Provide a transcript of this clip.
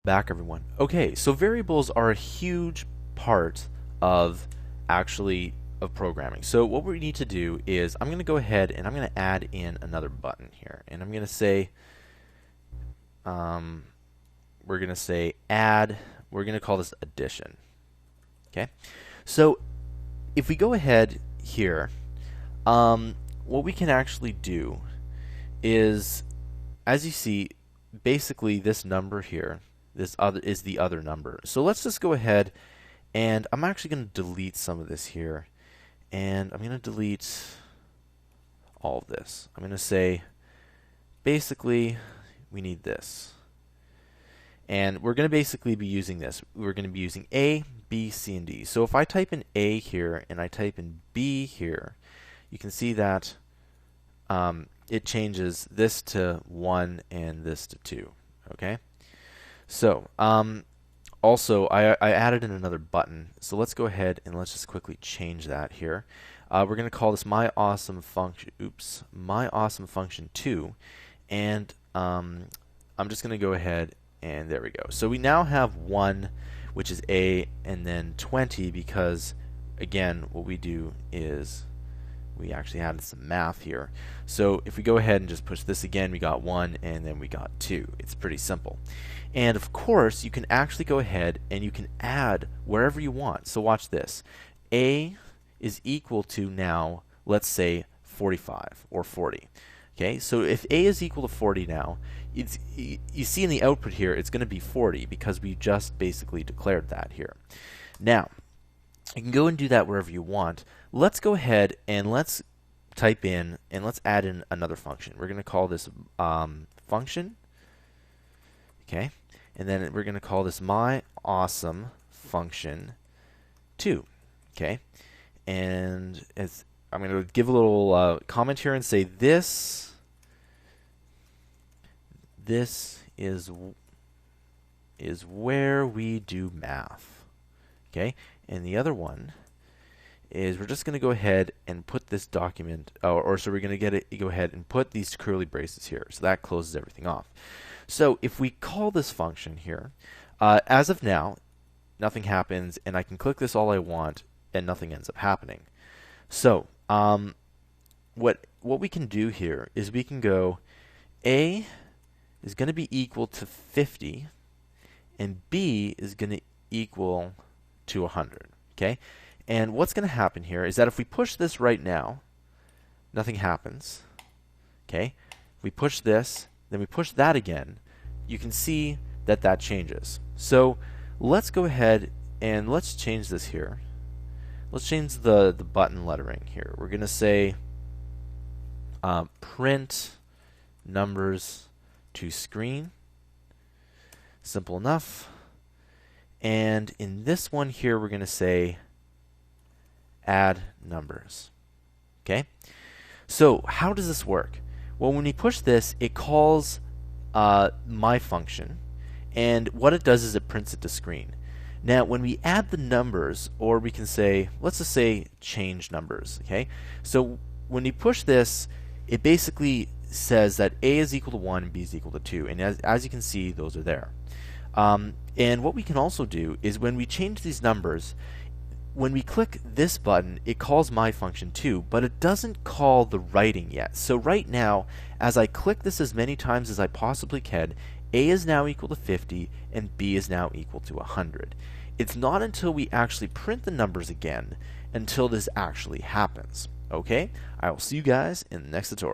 Back everyone. Okay, so variables are a huge part of programming. So what we need to do is I'm going to go ahead and I'm going to add in another button here, and I'm going to say we're going to say add. We're going to call this addition. Okay, so if we go ahead here, what we can actually do is, as you see, basically this number here. This other is the other number. So let's just go ahead, and I'm actually going to delete some of this here, and I'm going to delete all of this. I'm going to say basically we need this, and we're going to basically be using this. We're going to be using A, B, C, and D. So if I type in A here and I type in B here, you can see that it changes this to 1 and this to 2. Okay. So, also, I added in another button. So let's go ahead and let's just quickly change that here. We're going to call this my awesome function 2, and I'm just going to go ahead and there we go. So we now have 1, which is A, and then 20 because, again, what we do is we actually added some math here. So if we go ahead and just push this again, we got 1 and then we got 2. It's pretty simple. And of course, you can actually go ahead and you can add wherever you want. So watch this. A is equal to now, let's say 45 or 40. Okay, so if A is equal to 40 now, you see in the output here, it's going to be 40 because we just basically declared that here. Now, you can go and do that wherever you want. Let's go ahead and let's type in and let's add in another function. We're going to call this function. Okay, and then we're going to call this my awesome function 2. Okay, and I'm going to give a little comment here and say this is where we do math. Okay, and the other one is we're just going to go ahead and put this document, so we're going to go ahead and put these curly braces here. So that closes everything off. So if we call this function here, as of now, nothing happens, and I can click this all I want, and nothing ends up happening. So what we can do here is we can go A is going to be equal to 50, and B is going to equal to 100. Okay, and what's going to happen here is that if we push this right now, nothing happens. Okay, we push this, then we push that again, you can see that that changes. So let's go ahead and let's change this here. Let's change the button lettering here. We're going to say print numbers to screen. Simple enough. And in this one here, we're going to say add numbers. Okay? So how does this work? Well, when we push this, it calls my function, and what it does is it prints it to screen. Now, when we add the numbers, or we can say, let's just say change numbers. Okay? So when you push this, it basically says that A is equal to 1 and B is equal to 2, and as you can see, those are there. And what we can also do is when we change these numbers, when we click this button, it calls my function 2, but it doesn't call the writing yet. So right now, as I click this as many times as I possibly can, A is now equal to 50 and B is now equal to 100. It's not until we actually print the numbers again until this actually happens. Okay? I will see you guys in the next tutorial.